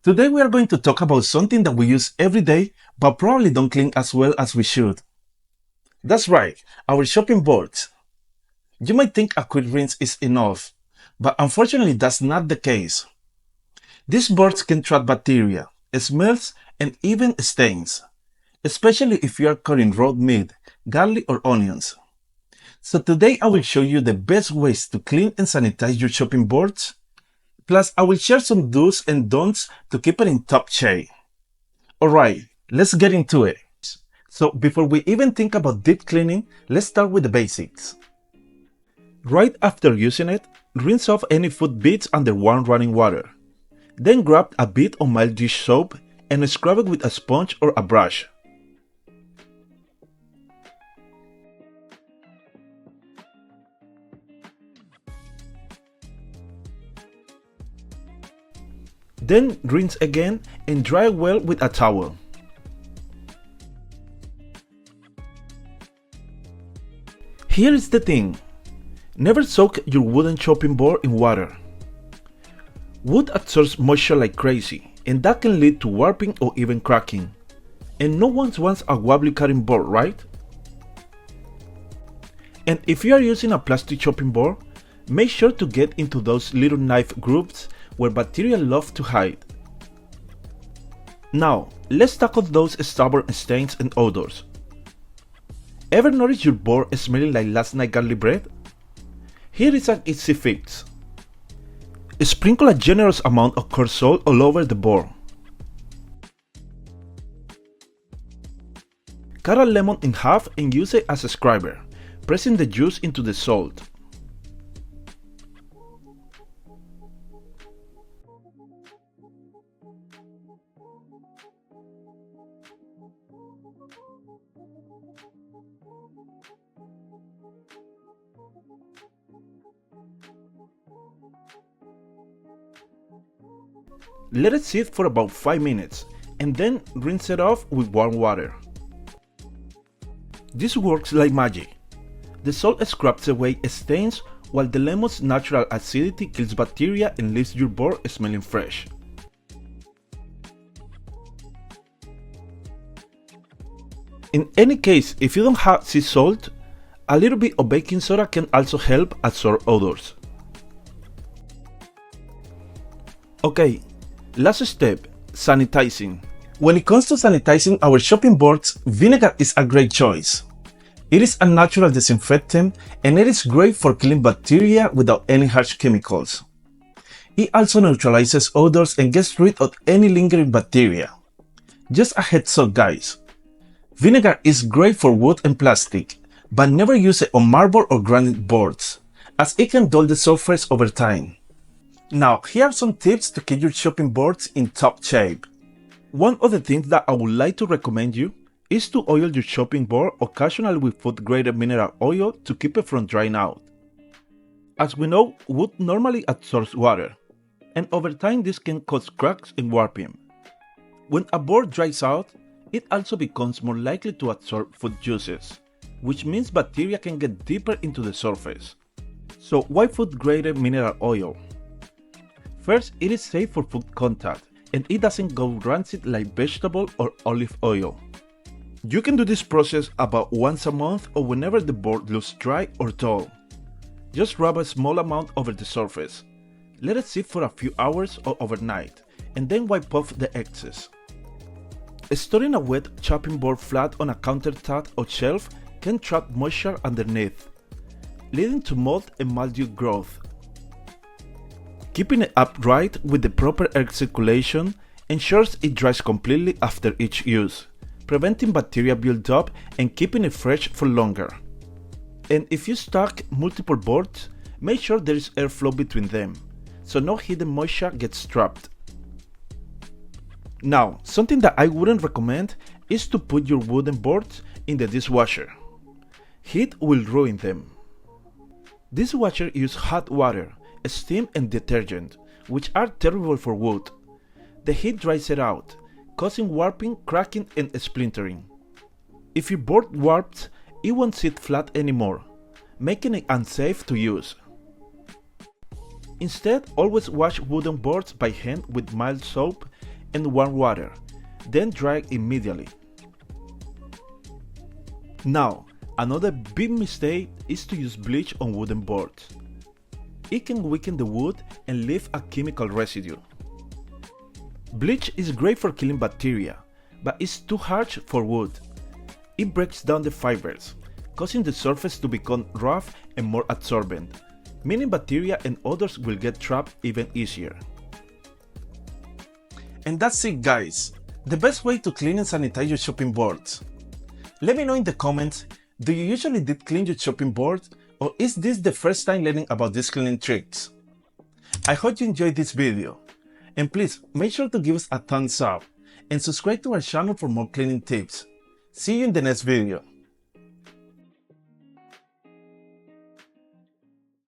Today we are going to talk about something that we use every day but probably don't clean as well as we should. That's right, our shopping boards. You might think a quick rinse is enough, but unfortunately that's not the case. These boards can trap bacteria, smells, and even stains, especially if you are cutting raw meat, garlic, or onions. So today I will show you the best ways to clean and sanitize your shopping boards. Plus, I will share some do's and don'ts to keep it in top shape. Alright, let's get into it. So before we even think about deep cleaning, let's start with the basics. Right after using it, rinse off any food bits under warm running water. Then grab a bit of mild dish soap and scrub it with a sponge or a brush. Then rinse again and dry well with a towel. Here is the thing. Never soak your wooden chopping board in water. Wood absorbs moisture like crazy, and that can lead to warping or even cracking. And no one wants a wobbly cutting board, right? And if you are using a plastic chopping board, make sure to get into those little knife grooves where bacteria love to hide. Now, let's tackle those stubborn stains and odors. Ever notice your board smelling like last night garlic bread? Here is an easy fix. Sprinkle a generous amount of coarse salt all over the board. Cut a lemon in half and use it as a scraper, pressing the juice into the salt. Let it sit for about 5 minutes and then rinse it off with warm water. This works like magic. The salt scrubs away stains while the lemon's natural acidity kills bacteria and leaves your board smelling fresh. In any case, if you don't have sea salt, a little bit of baking soda can also help absorb odors. Okay, last step, sanitizing. When it comes to sanitizing our shopping boards, vinegar is a great choice. It is a natural disinfectant and it is great for killing bacteria without any harsh chemicals. It also neutralizes odors and gets rid of any lingering bacteria. Just a heads up guys, vinegar is great for wood and plastic, but never use it on marble or granite boards, as it can dull the surface over time. Now, here are some tips to keep your shopping boards in top shape. One of the things that I would like to recommend you is to oil your shopping board occasionally with food-grade mineral oil to keep it from drying out. As we know, wood normally absorbs water, and over time this can cause cracks and warping. When a board dries out, it also becomes more likely to absorb food juices, which means bacteria can get deeper into the surface. So why food-grade mineral oil? First, it is safe for food contact, and it doesn't go rancid like vegetable or olive oil. You can do this process about once a month or whenever the board looks dry or dull. Just rub a small amount over the surface. Let it sit for a few hours or overnight, and then wipe off the excess. Storing a wet chopping board flat on a countertop or shelf can trap moisture underneath, leading to mold and mildew growth. Keeping it upright with the proper air circulation ensures it dries completely after each use, preventing bacteria build-up and keeping it fresh for longer. And if you stack multiple boards, make sure there is airflow between them, so no hidden moisture gets trapped. Now, something that I wouldn't recommend is to put your wooden boards in the dishwasher. Heat will ruin them. Dishwashers use hot water, steam and detergent, which are terrible for wood. The heat dries it out, causing warping, cracking and splintering. If your board warps, it won't sit flat anymore, making it unsafe to use. Instead, always wash wooden boards by hand with mild soap and warm water, then dry immediately. Now, another big mistake is to use bleach on wooden boards. It can weaken the wood and leave a chemical residue. Bleach is great for killing bacteria, but it's too harsh for wood. It breaks down the fibers, causing the surface to become rough and more absorbent, meaning bacteria and odors will get trapped even easier. And that's it, guys. The best way to clean and sanitize your chopping boards. Let me know in the comments, do you usually deep clean your chopping board, or is this the first time learning about these cleaning tricks? I hope you enjoyed this video, and please make sure to give us a thumbs up and subscribe to our channel for more cleaning tips. See you in the next video.